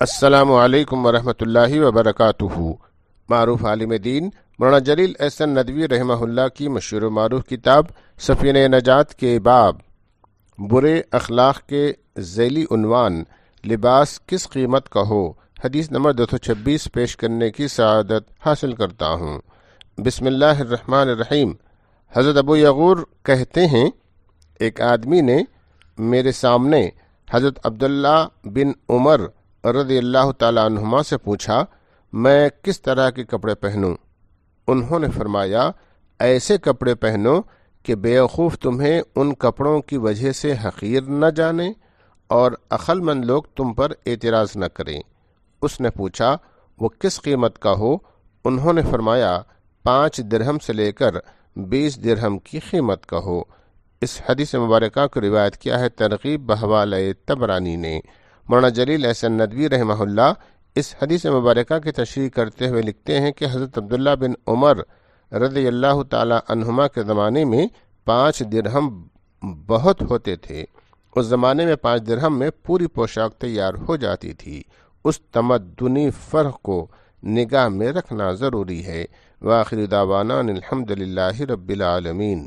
السلام علیکم ورحمۃ اللہ وبرکاتہ۔ معروف عالم دین مولانا جلیل احسن ندوی رحمہ اللہ کی مشہور و معروف کتاب سفینہ نجات کے باب برے اخلاق کے ذیلی عنوان لباس کس قیمت کا ہو، حدیث نمبر 226 پیش کرنے کی سعادت حاصل کرتا ہوں۔ بسم اللہ الرحمن الرحیم۔ حضرت ابو یغور کہتے ہیں، ایک آدمی نے میرے سامنے حضرت عبداللہ بن عمر رضی اللہ تعالیٰ عنہما سے پوچھا، میں کس طرح کے کپڑے پہنوں؟ انہوں نے فرمایا، ایسے کپڑے پہنو کہ بیوقوف تمہیں ان کپڑوں کی وجہ سے حقیر نہ جانے اور عقل مند لوگ تم پر اعتراض نہ کریں۔ اس نے پوچھا، وہ کس قیمت کا ہو؟ انہوں نے فرمایا، 5 درہم سے لے کر 20 درہم کی قیمت کا ہو۔ اس حدیث مبارکہ کو روایت کیا ہے ترغیب بحوالہ طبرانی نے۔ مولانا جلیل احسن ندوی رحمہ اللہ اس حدیث مبارکہ کی تشریح کرتے ہوئے لکھتے ہیں کہ حضرت عبداللہ بن عمر رضی اللہ تعالی عنہما کے زمانے میں 5 درہم بہت ہوتے تھے۔ اس زمانے میں 5 درہم میں پوری پوشاک تیار ہو جاتی تھی۔ اس تمدنی فرق کو نگاہ میں رکھنا ضروری ہے۔ وآخر دعوانا الحمد للہ رب العالمین۔